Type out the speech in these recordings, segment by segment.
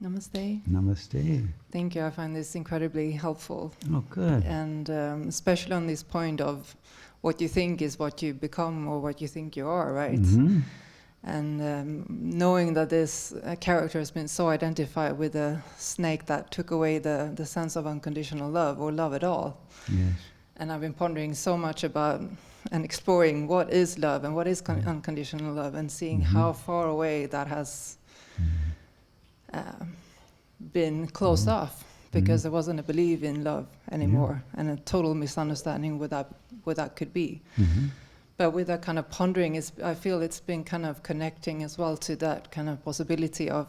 Namaste. Namaste. Thank you. I find this incredibly helpful. Oh, good. And especially on this point of what you think is what you become or what you think you are, right? Mm-hmm. And knowing that this character has been so identified with a snake that took away the sense of unconditional love or love at all. Yes. And I've been pondering so much about and exploring what is love and what is unconditional love, and seeing how far away that has been closed off, because there wasn't a belief in love anymore, and a total misunderstanding what that could be. But with that kind of pondering, I feel it's been kind of connecting as well to that kind of possibility of,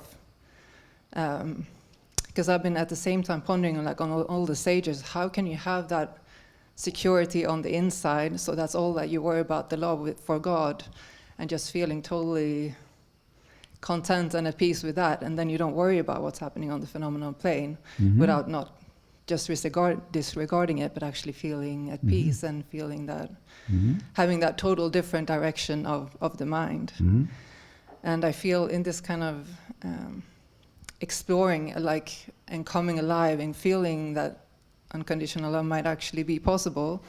because I've been at the same time pondering like on all the stages, how can you have that security on the inside, so that's all that you worry about, the love for God, and just feeling totally content and at peace with that, and then you don't worry about what's happening on the phenomenal plane without not just disregarding it, but actually feeling at peace and feeling that having that total different direction of the mind. And I feel in this kind of exploring and coming alive and feeling that unconditional love might actually be possible,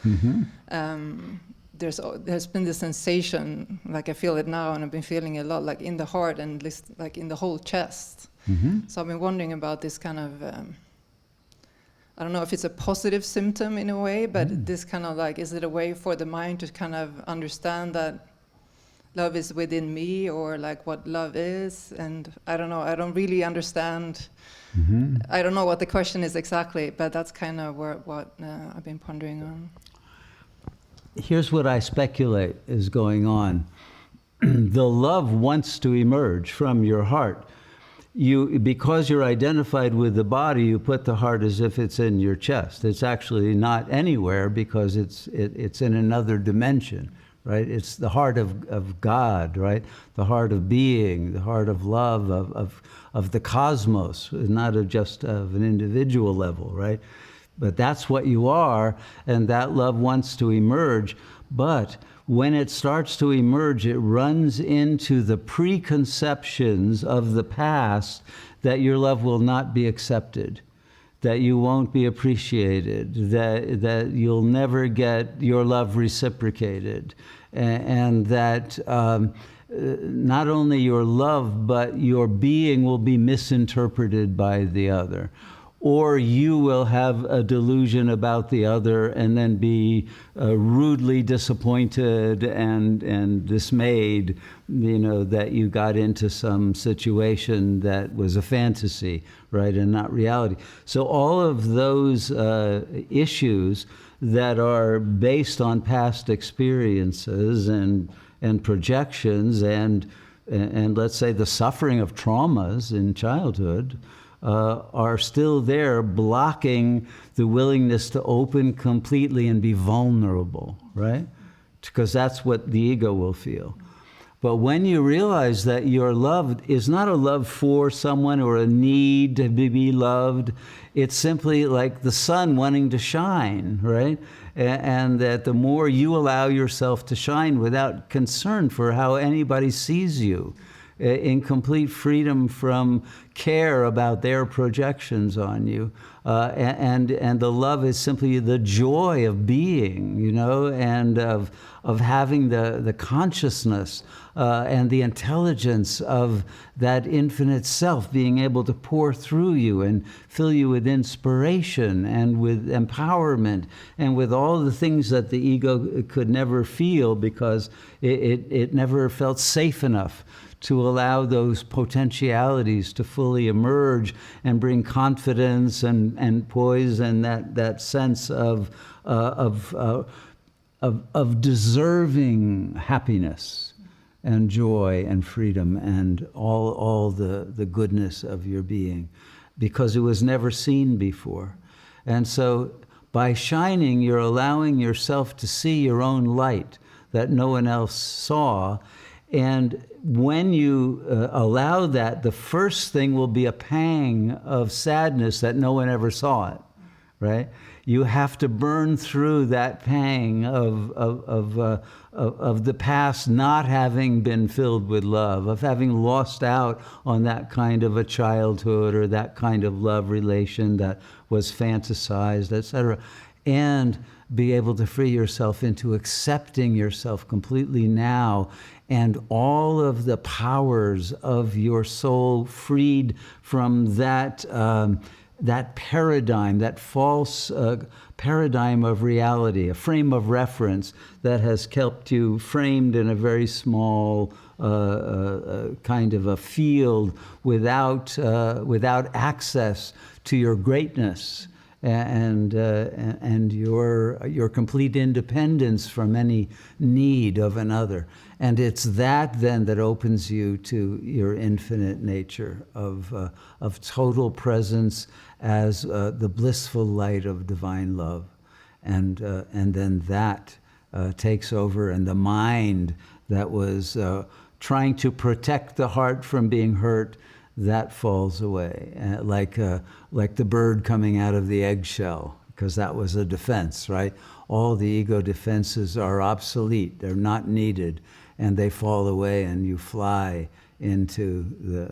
there's been this sensation, like I feel it now, and I've been feeling it a lot, like in the heart and like in the whole chest. So I've been wondering about this kind of, I don't know if it's a positive symptom in a way, but this kind of like, is it a way for the mind to kind of understand that love is within me, or like what love is? And I don't know, I don't really understand. I don't know what the question is exactly, but that's kind of what I've been pondering on. Here's what I speculate is going on. The love wants to emerge from your heart. Because you're identified with the body, you put the heart as if it's in your chest. It's actually not anywhere, because it's in another dimension, right? It's the heart of God, right? The heart of being, the heart of love, of the cosmos, not just of an individual level, right? But that's what you are, and that love wants to emerge. But when it starts to emerge, it runs into the preconceptions of the past that your love will not be accepted, that you won't be appreciated, that you'll never get your love reciprocated, and that not only your love, but your being will be misinterpreted by the other. Or you will have a delusion about the other and then be rudely disappointed and dismayed, that you got into some situation that was a fantasy, right, and not reality. So all of those issues that are based on past experiences and projections and let's say the suffering of traumas in childhood, are still there, blocking the willingness to open completely and be vulnerable, right? Because that's what the ego will feel. But when you realize that your love is not a love for someone or a need to be loved, it's simply like the sun wanting to shine, right? And that the more you allow yourself to shine without concern for how anybody sees you, in complete freedom from care about their projections on you. And the love is simply the joy of being, and of having the consciousness and the intelligence of that infinite self being able to pour through you and fill you with inspiration and with empowerment and with all the things that the ego could never feel, because it never felt safe enough to allow those potentialities to fully emerge and bring confidence and poise and that sense of deserving happiness and joy and freedom and all the goodness of your being, because it was never seen before. And so by shining, you're allowing yourself to see your own light that no one else saw. And when you allow that, the first thing will be a pang of sadness that no one ever saw it, right? You have to burn through that pang of the past not having been filled with love, of having lost out on that kind of a childhood or that kind of love relation that was fantasized, etc., and be able to free yourself into accepting yourself completely now, and all of the powers of your soul freed from that that paradigm, that false paradigm of reality, a frame of reference that has kept you framed in a very small kind of a field without access to your greatness and your complete independence from any need of another. And it's that then that opens you to your infinite nature of total presence as the blissful light of divine love. And then that takes over, and the mind that was trying to protect the heart from being hurt, that falls away, like the bird coming out of the eggshell, because that was a defense, right? All the ego defenses are obsolete, they're not needed, and they fall away, and you fly into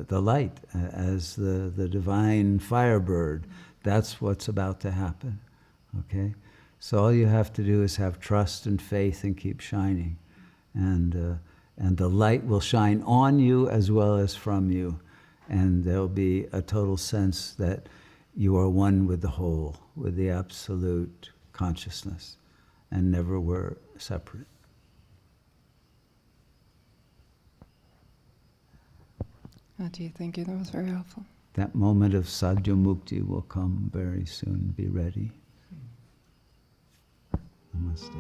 the light as the divine firebird. That's what's about to happen, okay? So all you have to do is have trust and faith and keep shining, and the light will shine on you as well as from you. And there'll be a total sense that you are one with the whole, with the absolute consciousness, and never were separate. Do you think that was very helpful? That moment of Sadyamukti will come very soon. Be ready. Namaste.